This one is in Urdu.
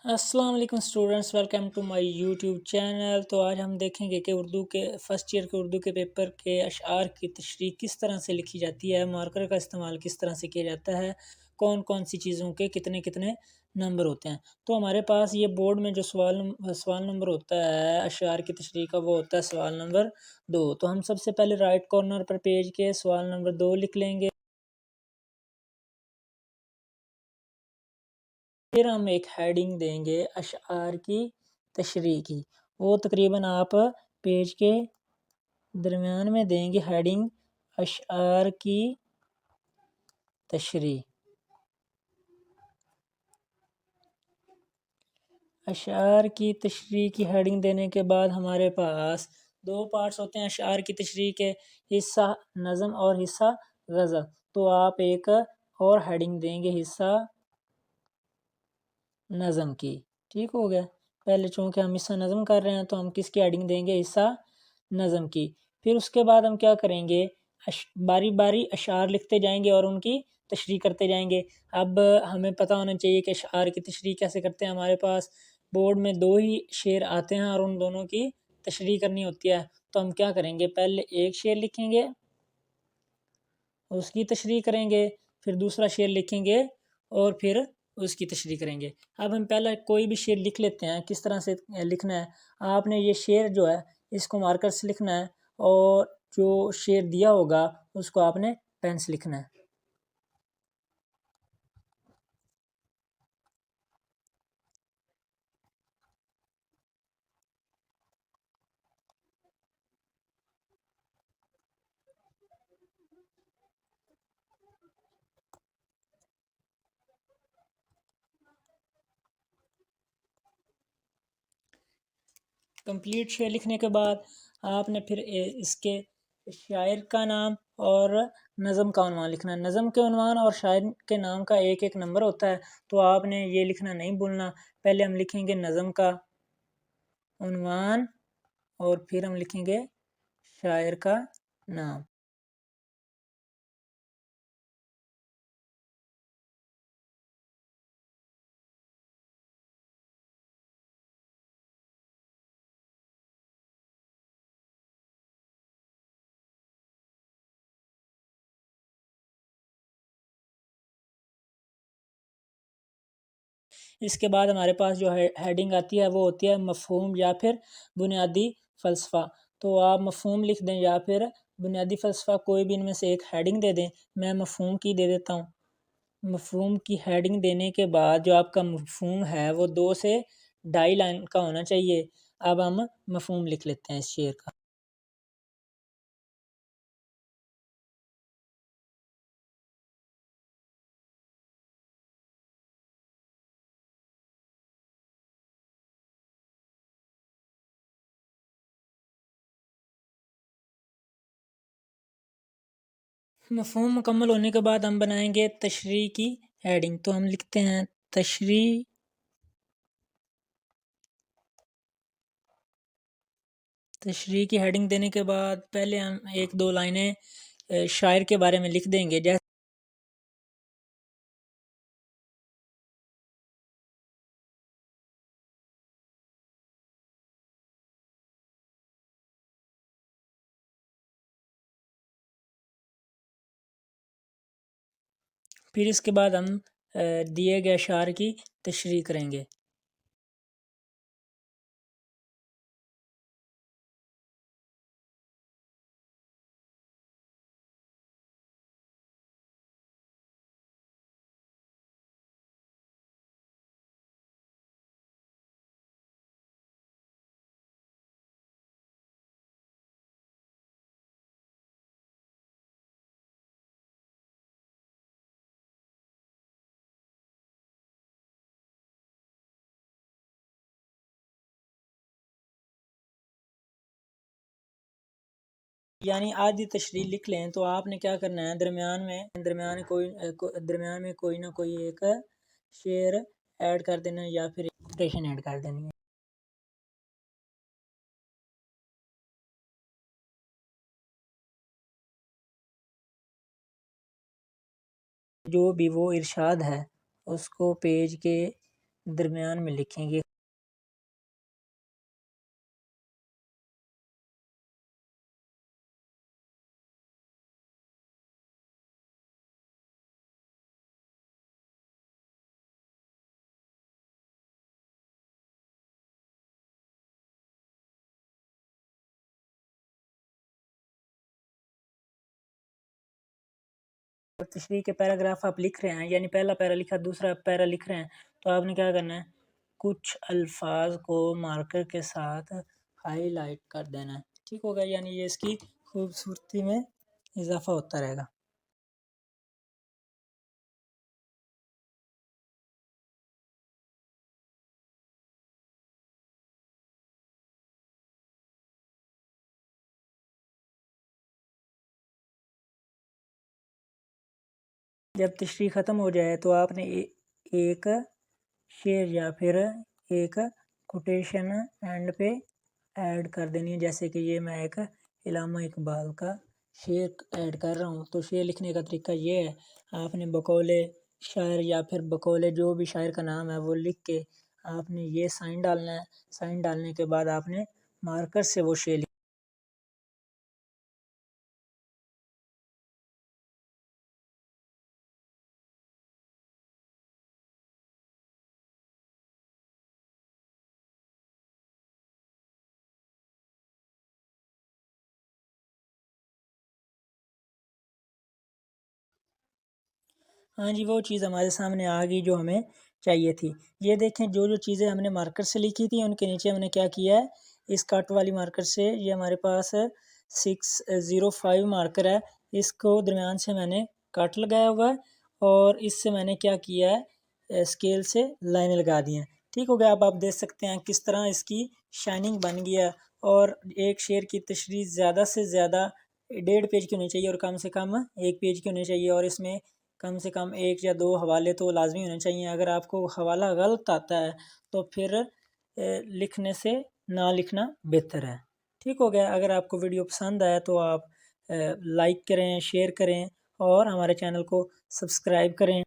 السلام علیکم students, welcome to my YouTube channel. تو آج ہم دیکھیں گے کہ اردو کے فرسٹ ایئر کے اردو کے پیپر کے اشعار کی تشریح کس طرح سے لکھی جاتی ہے، مارکر کا استعمال کس طرح سے کیا جاتا ہے، کون کون سی چیزوں کے کتنے کتنے نمبر ہوتے ہیں۔ تو ہمارے پاس یہ بورڈ میں جو سوال نمبر ہوتا ہے اشعار کی تشریح کا، وہ ہوتا ہے سوال نمبر 2۔ تو ہم سب سے پہلے رائٹ کارنر پر پیج کے سوال نمبر 2 لکھ لیں گے، پھر ہم ایک ہیڈنگ دیں گے اشعار کی تشریح کی، وہ تقریباً آپ پیج کے درمیان میں دیں گے ہیڈنگ اشعار کی تشریح۔ اشعار کی تشریح کی ہیڈنگ دینے کے بعد ہمارے پاس دو پارٹس ہوتے ہیں اشعار کی تشریح کے، حصہ نظم اور حصہ غزل۔ تو آپ ایک اور ہیڈنگ دیں گے حصہ نظم کی، ٹھیک ہو گیا۔ پہلے چونکہ ہم حصہ نظم کر رہے ہیں تو ہم کس کی ہیڈنگ دیں گے؟ حصہ نظم کی۔ پھر اس کے بعد ہم کیا کریں گے؟ باری باری اشعار لکھتے جائیں گے اور ان کی تشریح کرتے جائیں گے۔ اب ہمیں پتہ ہونا چاہیے کہ اشعار کی تشریح کیسے کرتے ہیں۔ ہمارے پاس بورڈ میں دو ہی شعر آتے ہیں اور ان دونوں کی تشریح کرنی ہوتی ہے۔ تو ہم کیا کریں گے؟ پہلے ایک شعر لکھیں گے، اس کی تشریح کریں گے، پھر دوسرا شعر لکھیں گے اور پھر اس کی تشریح کریں گے۔ اب ہم پہلے کوئی بھی شعر لکھ لیتے ہیں۔ کس طرح سے لکھنا ہے؟ آپ نے یہ شعر جو ہے اس کو مارکر سے لکھنا ہے اور جو شعر دیا ہوگا اس کو آپ نے پین سے لکھنا ہے۔ کمپلیٹ شعر لکھنے کے بعد آپ نے پھر اس کے شاعر کا نام اور نظم کا عنوان لکھنا ہے۔ نظم کے عنوان اور شاعر کے نام کا ایک ایک نمبر ہوتا ہے، تو آپ نے یہ لکھنا نہیں بھولنا۔ پہلے ہم لکھیں گے نظم کا عنوان اور پھر ہم لکھیں گے شاعر کا نام۔ اس کے بعد ہمارے پاس جو ہیڈنگ آتی ہے وہ ہوتی ہے مفہوم یا پھر بنیادی فلسفہ۔ تو آپ مفہوم لکھ دیں یا پھر بنیادی فلسفہ، کوئی بھی ان میں سے ایک ہیڈنگ دے دیں۔ میں مفہوم کی دے دیتا ہوں۔ مفہوم کی ہیڈنگ دینے کے بعد جو آپ کا مفہوم ہے وہ 2 سے 2.5 لائن کا ہونا چاہیے۔ اب ہم مفہوم لکھ لیتے ہیں اس شعر کا۔ مفہوم مکمل ہونے کے بعد ہم بنائیں گے تشریح کی ہیڈنگ۔ تو ہم لکھتے ہیں تشریح کی ہیڈنگ دینے کے بعد پہلے ہم 1-2 لائنیں شاعر کے بارے میں لکھ دیں گے، جیسے پھر اس کے بعد ہم دیے گئے اشعار کی تشریح کریں گے۔ یعنی آدھی تشریح لکھ لیں تو آپ نے کیا کرنا ہے؟ درمیان میں کوئی نہ کوئی ایک شعر ایڈ کر دینا ہے یا پھر کوٹیشن ایڈ کر دینی ہے۔ جو بھی وہ ارشاد ہے اس کو پیج کے درمیان میں لکھیں گے۔ تشریح کے پیراگراف آپ لکھ رہے ہیں، یعنی پہلا پیرا لکھا دوسرا پیرا لکھ رہے ہیں، تو آپ نے کیا کرنا ہے، کچھ الفاظ کو مارکر کے ساتھ ہائی لائٹ کر دینا ہے، ٹھیک ہوگا، یعنی یہ اس کی خوبصورتی میں اضافہ ہوتا رہے گا۔ جب تشریح ختم ہو جائے تو آپ نے ایک شعر یا پھر ایک کوٹیشن اینڈ پہ ایڈ کر دینی ہے، جیسے کہ یہ میں ایک علامہ اقبال کا شعر ایڈ کر رہا ہوں۔ تو شعر لکھنے کا طریقہ یہ ہے، آپ نے بقول شاعر یا پھر بقول جو بھی شاعر کا نام ہے وہ لکھ کے آپ نے یہ سائن ڈالنا ہے، سائن ڈالنے کے بعد آپ نے مارکر سے وہ شعر ہاں جی، وہ چیز ہمارے سامنے آ گئی جو ہمیں چاہیے تھی۔ یہ دیکھیں جو چیزیں ہم نے مارکر سے لکھی تھی ان کے نیچے ہم نے کیا کیا ہے، اس کٹ والی مارکر سے، یہ ہمارے پاس 605 مارکر ہے، اس کو درمیان سے میں نے کٹ لگایا ہوا ہے اور اس سے میں نے کیا کیا ہے، اسکیل سے لائنیں لگا دی ہیں، ٹھیک ہو گیا۔ اب آپ دیکھ سکتے ہیں کس طرح اس کی شائننگ بن گیا، اور ایک شعر کی تشریح زیادہ سے زیادہ 1.5 پیج کی ہونی چاہیے اور کم سے کم 1 پیج کی ہونی چاہیے، اور اس میں کم سے کم 1 یا 2 حوالے تو لازمی ہونے چاہیے۔ اگر آپ کو حوالہ غلط آتا ہے تو پھر لکھنے سے نہ لکھنا بہتر ہے، ٹھیک ہو گیا۔ اگر آپ کو ویڈیو پسند آیا تو آپ لائک کریں، شیئر کریں اور ہمارے چینل کو سبسکرائب کریں۔